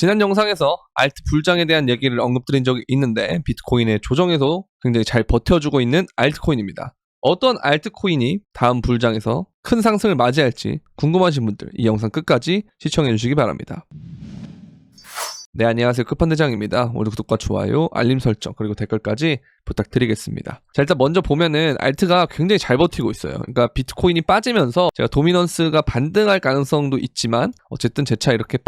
지난 영상에서 알트 불장에 대한 얘기를 언급드린 적이 있는데 비트코인의 조정에서 굉장히 잘 버텨주고 있는 알트코인입니다. 어떤 알트코인이 다음 불장에서 큰 상승을 맞이할지 궁금하신 분들 이 영상 끝까지 시청해 주시기 바랍니다. 네, 안녕하세요. 끝판대장입니다. 오늘 구독과 좋아요, 알림 설정, 그리고 댓글까지 부탁드리겠습니다. 자, 일단 먼저 보면은 알트가 굉장히 잘 버티고 있어요. 그러니까 비트코인이 빠지면서 제가 도미넌스가 반등할 가능성도 있지만 어쨌든 재차 이렇게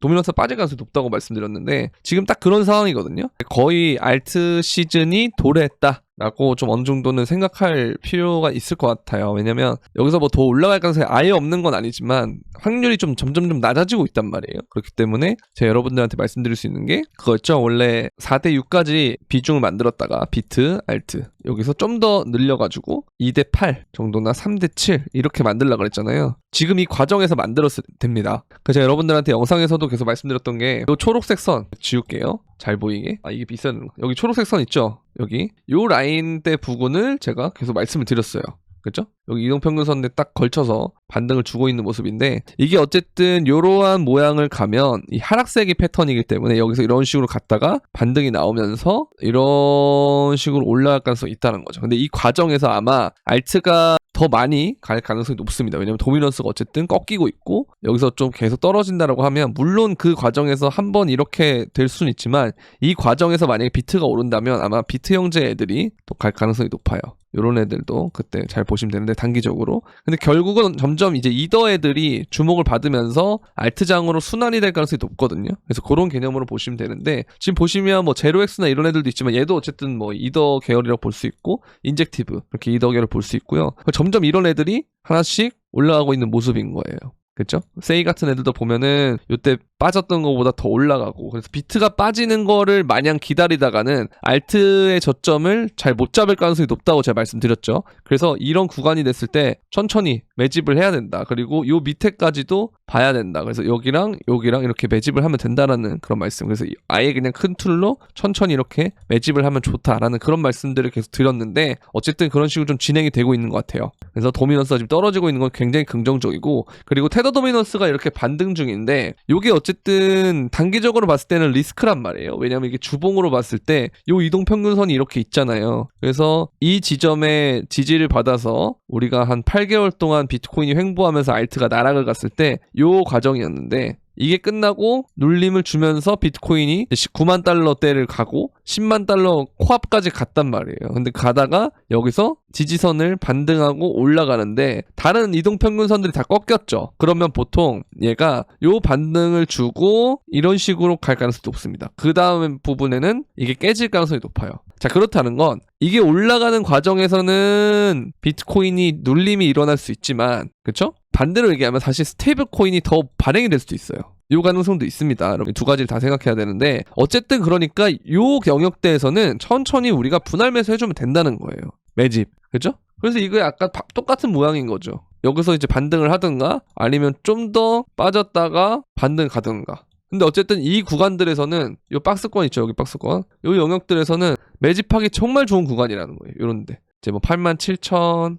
도미넌스가 빠질 가능성이 높다고 말씀드렸는데 지금 딱 그런 상황이거든요. 거의 알트 시즌이 도래했다 라고 좀 어느 정도는 생각할 필요가 있을 것 같아요. 왜냐면 여기서 뭐 더 올라갈 가능성이 아예 없는 건 아니지만 확률이 좀 점점 낮아지고 있단 말이에요. 그렇기 때문에 제가 여러분들한테 말씀드릴 수 있는 게 그거였죠. 원래 4대6까지 비중을 만들었다가 비트, 알트 여기서 좀 더 늘려가지고 2대8 정도나 3대7 이렇게 만들려고 그랬잖아요. 지금 이 과정에서 만들었을 됩니다. 그래서 제가 여러분들한테 영상에서도 계속 말씀드렸던 게 이 초록색 선 지울게요. 잘 보이게. 이게 비싼 여기 초록색 선 있죠? 여기 요 라인대 부분을 제가 계속 말씀을 드렸어요. 그렇죠? 여기 이동평균선에 딱 걸쳐서 반등을 주고 있는 모습인데 이게 어쨌든 이러한 모양을 가면 이 하락세기 패턴이기 때문에 여기서 이런 식으로 갔다가 반등이 나오면서 이런 식으로 올라갈 가능성이 있다는 거죠. 근데 이 과정에서 아마 알트가 더 많이 갈 가능성이 높습니다. 왜냐면 도미넌스가 어쨌든 꺾이고 있고 여기서 좀 계속 떨어진다라고 하면 물론 그 과정에서 한번 이렇게 될 수는 있지만 이 과정에서 만약에 비트가 오른다면 아마 비트 형제 애들이 또 갈 가능성이 높아요. 요런 애들도 그때 잘 보시면 되는데 단기적으로. 근데 결국은 점점 이제 이더 애들이 주목을 받으면서 알트장으로 순환이 될 가능성이 높거든요. 그래서 그런 개념으로 보시면 되는데 지금 보시면 뭐 제로엑스나 이런 애들도 있지만 얘도 어쨌든 뭐 이더 계열이라고 볼 수 있고 인젝티브 이렇게 이더 계열을 볼 수 있고요. 점점 이런 애들이 하나씩 올라가고 있는 모습인 거예요. 그렇죠? 세이 같은 애들도 보면은 이때 빠졌던 것보다 더 올라가고 그래서 비트가 빠지는 거를 마냥 기다리다가는 알트의 저점을 잘 못 잡을 가능성이 높다고 제가 말씀드렸죠. 그래서 이런 구간이 됐을 때 천천히 매집을 해야 된다. 그리고 요 밑에까지도 봐야 된다. 그래서 여기랑 이렇게 매집을 하면 된다라는 그런 말씀. 그래서 아예 그냥 큰 툴로 천천히 이렇게 매집을 하면 좋다라는 그런 말씀들을 계속 드렸는데 어쨌든 그런 식으로 좀 진행이 되고 있는 것 같아요. 그래서 도미넌스가 지금 떨어지고 있는 건 굉장히 긍정적이고 그리고 테더 도미넌스가 이렇게 반등 중인데 이게 어쨌든 단기적으로 봤을 때는 리스크란 말이에요. 왜냐면 이게 주봉으로 봤을 때 요 이동평균선이 이렇게 있잖아요. 그래서 이 지점에 지지를 받아서 우리가 한 8개월 동안 비트코인이 횡보하면서 알트가 나락을 갔을 때 요 과정이었는데 이게 끝나고 눌림을 주면서 비트코인이 9만 달러대를 가고 10만 달러 코앞까지 갔단 말이에요. 근데 가다가 여기서 지지선을 반등하고 올라가는데 다른 이동평균선들이 다 꺾였죠. 그러면 보통 얘가 요 반등을 주고 이런 식으로 갈 가능성이 높습니다. 그 다음 부분에는 이게 깨질 가능성이 높아요. 자, 그렇다는 건 이게 올라가는 과정에서는 비트코인이 눌림이 일어날 수 있지만 그렇죠? 반대로 얘기하면 사실 스테이블 코인이 더 발행이 될 수도 있어요. 요 가능성도 있습니다. 여러분 두 가지를 다 생각해야 되는데 어쨌든 그러니까 요 영역대에서는 천천히 우리가 분할 매수 해주면 된다는 거예요. 매집. 그렇죠? 그래서 이거 약간 똑같은 모양인 거죠. 여기서 이제 반등을 하든가 아니면 좀 더 빠졌다가 반등 가든가. 근데 어쨌든 이 구간들에서는 요 박스권 있죠. 여기 박스권. 요 영역들에서는 매집하기 정말 좋은 구간이라는 거예요. 요런데. 이제 뭐 87,000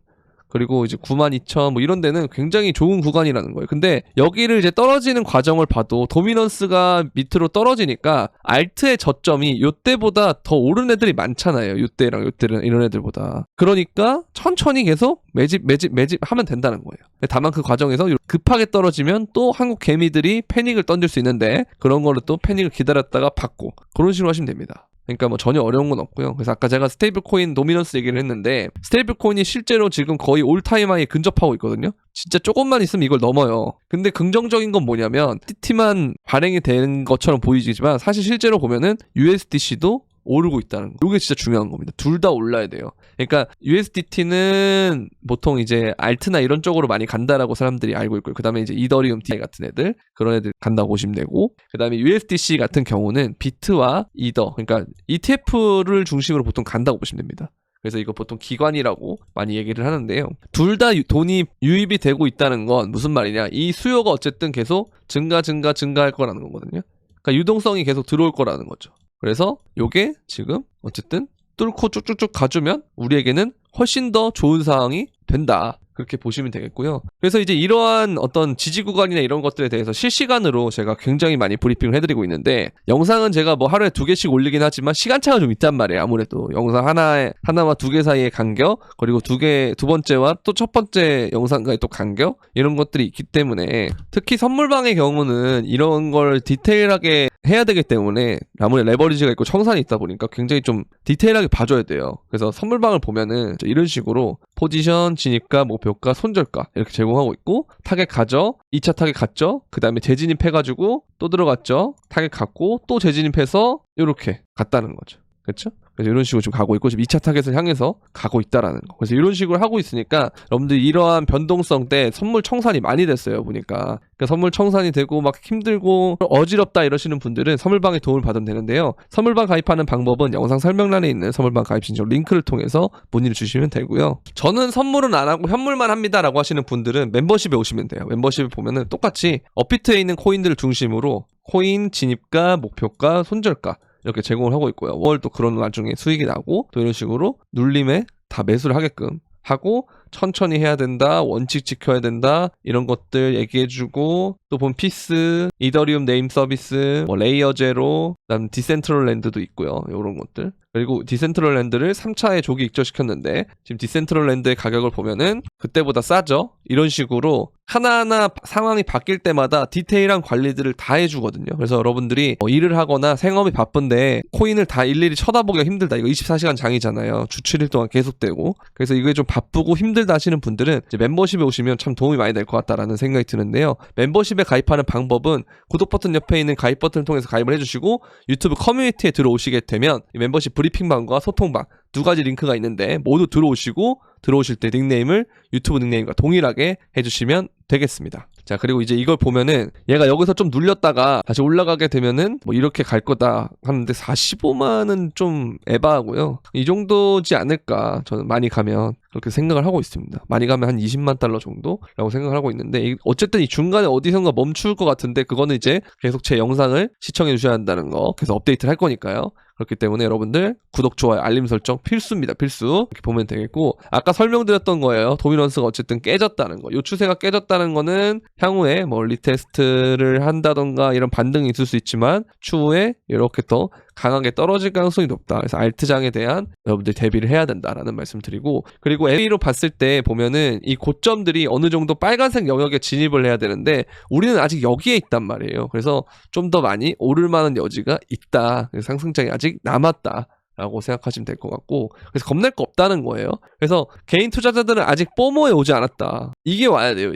그리고 이제 92,000 뭐 이런 데는 굉장히 좋은 구간이라는 거예요. 근데 여기를 이제 떨어지는 과정을 봐도 도미넌스가 밑으로 떨어지니까 알트의 저점이 요때보다 더 오른 애들이 많잖아요. 요때랑 요때는 이런 애들보다. 그러니까 천천히 계속 매집 하면 된다는 거예요. 다만 그 과정에서 급하게 떨어지면 또 한국 개미들이 패닉을 던질 수 있는데 그런 거를 또 패닉을 기다렸다가 받고 그런 식으로 하시면 됩니다. 그러니까 뭐 전혀 어려운 건 없고요. 그래서 아까 제가 스테이블 코인 도미넌스 얘기를 했는데 스테이블 코인이 실제로 지금 거의 올타임 하이에 근접하고 있거든요. 진짜 조금만 있으면 이걸 넘어요. 근데 긍정적인 건 뭐냐면 TT만 발행이 된 것처럼 보이지만 사실 실제로 보면은 USDC도 오르고 있다는 거. 이게 진짜 중요한 겁니다. 둘 다 올라야 돼요. 그러니까 USDT는 보통 이제 알트나 이런 쪽으로 많이 간다라고 사람들이 알고 있고요. 그 다음에 이제 이더리움 DI 같은 애들 그런 애들 간다고 보시면 되고 그 다음에 USDC 같은 경우는 비트와 이더 그러니까 ETF를 중심으로 보통 간다고 보시면 됩니다. 그래서 이거 보통 기관이라고 많이 얘기를 하는데요. 둘 다 돈이 유입이 되고 있다는 건 무슨 말이냐. 이 수요가 어쨌든 계속 증가할 거라는 거거든요. 그러니까 유동성이 계속 들어올 거라는 거죠. 그래서 요게 지금 어쨌든 뚫고 쭉쭉쭉 가주면 우리에게는 훨씬 더 좋은 상황이 된다. 그렇게 보시면 되겠고요. 그래서 이제 이러한 어떤 지지 구간이나 이런 것들에 대해서 실시간으로 제가 굉장히 많이 브리핑을 해드리고 있는데, 영상은 제가 뭐 하루에 2개씩 올리긴 하지만 시간차가 좀 있단 말이에요. 아무래도 영상 하나와 2개 사이의 간격, 그리고 두 번째와 또 첫 번째 영상과의 또 간격, 이런 것들이 있기 때문에, 특히 선물방의 경우는 이런 걸 디테일하게 해야 되기 때문에 아무래도 레버리지가 있고 청산이 있다 보니까 굉장히 좀 디테일하게 봐줘야 돼요. 그래서 선물방을 보면은 이런 식으로 포지션, 진입가, 목표가, 손절가 이렇게 제공하고 있고, 타겟 가죠, 2차 타겟 갔죠, 그 다음에 재진입해가지고 또 들어갔죠, 타겟 갔고 또 재진입해서 이렇게 갔다는 거죠. 그렇죠? 그래서 이런 식으로 지금 가고 있고, 지금 2차 타겟을 향해서 가고 있다라는 거. 그래서 이런 식으로 하고 있으니까 여러분들이 이러한 변동성 때 선물 청산이 많이 됐어요, 보니까. 그러니까 선물 청산이 되고 막 힘들고 어지럽다 이러시는 분들은 선물방에 도움을 받으면 되는데요. 선물방 가입하는 방법은 영상 설명란에 있는 선물방 가입 신청 링크를 통해서 문의를 주시면 되고요. 저는 선물은 안 하고 현물만 합니다라고 하시는 분들은 멤버십에 오시면 돼요. 멤버십에 보면은 똑같이 업비트에 있는 코인들을 중심으로 코인 진입가, 목표가, 손절가 이렇게 제공을 하고 있고요. 월 또 그런 와중에 수익이 나고, 또 이런 식으로 눌림에 다 매수를 하게끔 하고, 천천히 해야 된다, 원칙 지켜야 된다, 이런 것들 얘기해주고, 또 본 피스, 이더리움 네임 서비스, 뭐 레이어 제로, 그다음 디센트럴랜드도 있고요. 이런 것들. 그리고 디센트럴랜드를 3차에 조기 입점시켰는데 지금 디센트럴랜드의 가격을 보면은 그때보다 싸죠. 이런 식으로 하나하나 상황이 바뀔 때마다 디테일한 관리들을 다 해주거든요. 그래서 여러분들이 일을 하거나 생업이 바쁜데 코인을 다 일일이 쳐다보기가 힘들다, 이거 24시간 장이잖아요. 주 7일 동안 계속되고. 그래서 이게 좀 바쁘고 힘들다 하시는 분들은 이제 멤버십에 오시면 참 도움이 많이 될 것 같다라는 생각이 드는데요. 멤버십에 가입하는 방법은 구독 버튼 옆에 있는 가입 버튼을 통해서 가입을 해주시고, 유튜브 커뮤니티에 들어오시게 되면 이 멤버십 브리핑방과 소통방 두 가지 링크가 있는데 모두 들어오시고, 들어오실 때 닉네임을 유튜브 닉네임과 동일하게 해주시면 되겠습니다. 자, 그리고 이제 이걸 보면은 얘가 여기서 좀 눌렸다가 다시 올라가게 되면은 뭐 이렇게 갈 거다 하는데 45만은 좀 에바하고요. 이 정도지 않을까, 저는 많이 가면 그렇게 생각을 하고 있습니다. 많이 가면 한 20만 달러 정도라고 생각을 하고 있는데, 어쨌든 이 중간에 어디선가 멈출 것 같은데 그거는 이제 계속 제 영상을 시청해 주셔야 한다는 거, 계속 업데이트를 할 거니까요. 그렇기 때문에 여러분들 구독, 좋아요, 알림 설정 필수입니다. 필수. 이렇게 보면 되겠고, 아까 설명드렸던 거예요. 도미넌스가 어쨌든 깨졌다는 거. 이 추세가 깨졌다는 거는 향후에 뭐 리테스트를 한다던가 이런 반등이 있을 수 있지만 추후에 이렇게 더 강하게 떨어질 가능성이 높다. 그래서 알트장에 대한 여러분들 대비를 해야 된다라는 말씀 드리고, 그리고 LA로 봤을 때 보면은 이 고점들이 어느 정도 빨간색 영역에 진입을 해야 되는데 우리는 아직 여기에 있단 말이에요. 그래서 좀 더 많이 오를 만한 여지가 있다. 상승장이 아직 남았다 라고 생각하시면 될 것 같고, 그래서 겁낼 거 없다는 거예요. 그래서 개인 투자자들은 아직 뽀모에 오지 않았다. 이게 와야 돼요.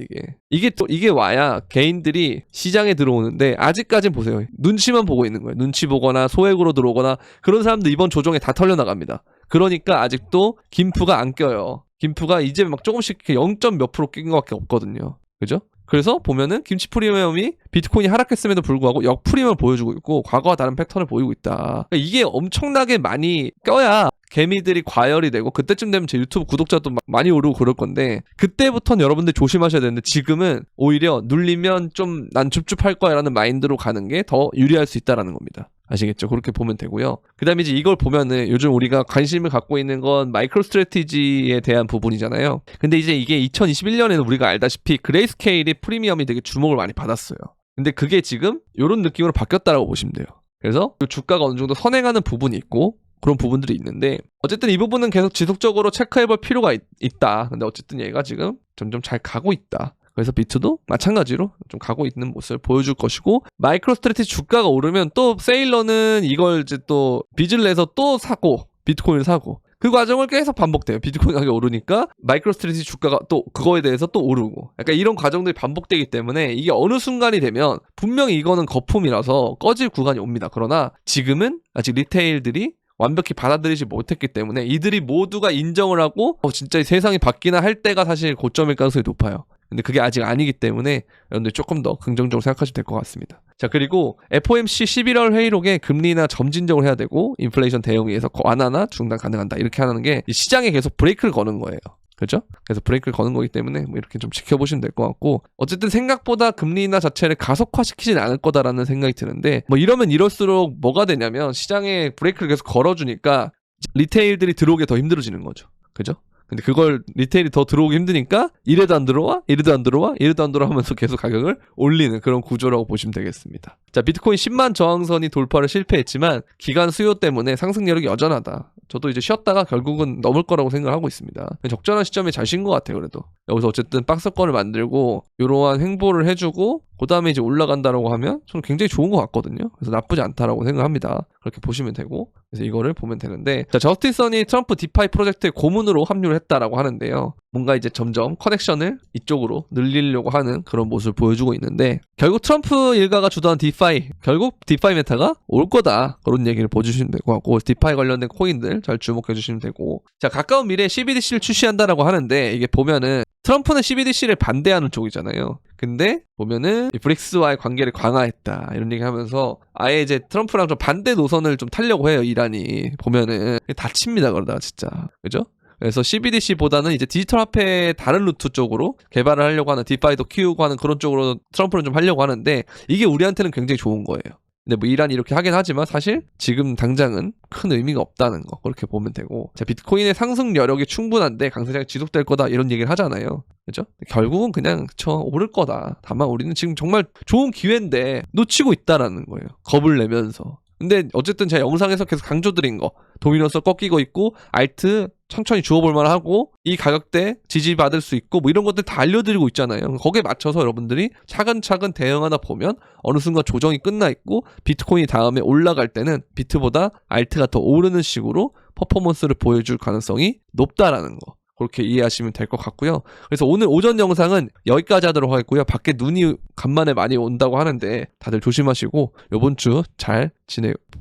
이게 와야 개인들이 시장에 들어오는데, 아직까진 보세요, 눈치만 보고 있는 거예요. 눈치 보거나 소액으로 들어오거나 그런 사람들 이번 조정에 다 털려나갑니다. 그러니까 아직도 김프가 안 껴요. 김프가 이제 막 조금씩 0. 몇 프로 낀 것밖에 없거든요. 그죠? 그래서 보면은 김치 프리미엄이 비트코인이 하락했음에도 불구하고 역프리미엄을 보여주고 있고, 과거와 다른 패턴을 보이고 있다. 그러니까 이게 엄청나게 많이 껴야 개미들이 과열이 되고, 그때쯤 되면 제 유튜브 구독자도 많이 오르고 그럴 건데, 그때부터는 여러분들 조심하셔야 되는데, 지금은 오히려 눌리면 좀 난 줍줍할 거야 라는 마인드로 가는 게 더 유리할 수 있다라는 겁니다. 아시겠죠? 그렇게 보면 되고요. 그 다음에 이제 이걸 보면은 요즘 우리가 관심을 갖고 있는 건 마이크로 스트래티지에 대한 부분이잖아요. 근데 이제 이게 2021년에는 우리가 알다시피 그레이스케일이 프리미엄이 되게 주목을 많이 받았어요. 근데 그게 지금 이런 느낌으로 바뀌었다라고 보시면 돼요. 그래서 주가가 어느 정도 선행하는 부분이 있고 그런 부분들이 있는데, 어쨌든 이 부분은 계속 지속적으로 체크해볼 필요가 있다. 근데 어쨌든 얘가 지금 점점 잘 가고 있다. 그래서 비트도 마찬가지로 좀 가고 있는 모습을 보여줄 것이고, 마이크로 스트래티지 주가가 오르면 또 세일러는 이걸 이제 또 빚을 내서 또 사고 비트코인을 사고, 그 과정을 계속 반복돼요. 비트코인 가격이 오르니까 마이크로 스트래티지 주가가 또 그거에 대해서 또 오르고, 약간 이런 과정들이 반복되기 때문에 이게 어느 순간이 되면 분명히 이거는 거품이라서 꺼질 구간이 옵니다. 그러나 지금은 아직 리테일들이 완벽히 받아들이지 못했기 때문에 이들이 모두가 인정을 하고 진짜 세상이 바뀌나 할 때가 사실 고점일 가능성이 높아요. 근데 그게 아직 아니기 때문에 여러분들 조금 더 긍정적으로 생각하시면 될 것 같습니다. 자, 그리고 FOMC 11월 회의록에 금리나 점진적으로 해야 되고, 인플레이션 대응에 의해서 완화나 중단 가능한다, 이렇게 하는 게 시장에 계속 브레이크를 거는 거예요. 그렇죠? 그래서 브레이크를 거는 거기 때문에 뭐 이렇게 좀 지켜보시면 될 것 같고, 어쨌든 생각보다 금리 인하 자체를 가속화시키진 않을 거다라는 생각이 드는데, 뭐 이러면 이럴수록 뭐가 되냐면 시장에 브레이크를 계속 걸어주니까 리테일들이 들어오기 더 힘들어지는 거죠. 그죠? 근데 그걸 리테일이 더 들어오기 힘드니까 이래도 안 들어와, 이래도 안 들어와, 이래도 안 들어와 하면서 계속 가격을 올리는 그런 구조라고 보시면 되겠습니다. 자, 비트코인 10만 저항선이 돌파를 실패했지만 기간 수요 때문에 상승 여력이 여전하다. 저도 이제 쉬었다가 결국은 넘을 거라고 생각하고 있습니다. 적절한 시점에 잘 쉰 것 같아요. 그래도 여기서 어쨌든 박스권을 만들고 이러한 횡보를 해주고 그 다음에 이제 올라간다라고 하면 저는 굉장히 좋은 것 같거든요. 그래서 나쁘지 않다라고 생각합니다. 그렇게 보시면 되고, 그래서 이거를 보면 되는데, 자, 저스틴 선이 트럼프 디파이 프로젝트의 고문으로 합류를 했다라고 하는데요. 뭔가 이제 점점 커넥션을 이쪽으로 늘리려고 하는 그런 모습을 보여주고 있는데, 결국 트럼프 일가가 주도한 디파이, 결국 디파이 메타가 올 거다, 그런 얘기를 보여주시면 될 것 같고, 디파이 관련된 코인들 잘 주목해 주시면 되고, 자, 가까운 미래에 CBDC를 출시한다라고 하는데, 이게 보면은 트럼프는 CBDC를 반대하는 쪽이잖아요. 근데 보면은 브릭스와의 관계를 강화했다 이런 얘기하면서 아예 이제 트럼프랑 좀 반대 노선을 좀 타려고 해요. 이란이 보면은 다칩니다. 그러다가 진짜, 그죠? 그래서 CBDC보다는 이제 디지털 화폐의 다른 루트 쪽으로 개발을 하려고 하는, 디파이도 키우고 하는 그런 쪽으로 트럼프는 좀 하려고 하는데, 이게 우리한테는 굉장히 좋은 거예요. 근데 뭐 이란이 이렇게 하긴 하지만 사실 지금 당장은 큰 의미가 없다는 거, 그렇게 보면 되고, 자, 비트코인의 상승 여력이 충분한데 강세장이 지속될 거다 이런 얘기를 하잖아요. 그죠? 결국은 그냥 오를 거다. 다만 우리는 지금 정말 좋은 기회인데 놓치고 있다라는 거예요. 겁을 내면서. 근데 어쨌든 제가 영상에서 계속 강조드린 거, 도미노스 꺾이고 있고 알트 천천히 주워볼만 하고 이 가격대 지지받을 수 있고 뭐 이런 것들 다 알려드리고 있잖아요. 거기에 맞춰서 여러분들이 차근차근 대응하다 보면 어느 순간 조정이 끝나 있고 비트코인이 다음에 올라갈 때는 비트보다 알트가 더 오르는 식으로 퍼포먼스를 보여줄 가능성이 높다라는 거, 그렇게 이해하시면 될 것 같고요. 그래서 오늘 오전 영상은 여기까지 하도록 하겠고요. 밖에 눈이 간만에 많이 온다고 하는데 다들 조심하시고 이번 주 잘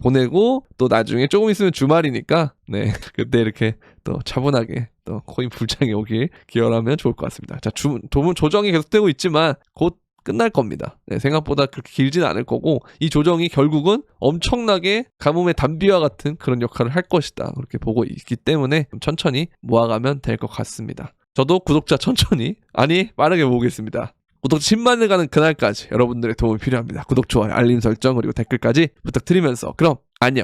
보내고, 또 나중에 조금 있으면 주말이니까 네, 그때 이렇게 또 차분하게 또 코인 불장이 오길 기원하면 좋을 것 같습니다. 자, 조정이 계속되고 있지만 곧 끝날 겁니다. 네, 생각보다 그렇게 길지는 않을 거고, 이 조정이 결국은 엄청나게 가뭄의 단비와 같은 그런 역할을 할 것이다, 그렇게 보고 있기 때문에 좀 천천히 모아가면 될 것 같습니다. 저도 구독자 천천히, 아니 빠르게 모으겠습니다. 구독자 10만을 가는 그날까지 여러분들의 도움이 필요합니다. 구독, 좋아요, 알림 설정, 그리고 댓글까지 부탁드리면서 그럼 안녕.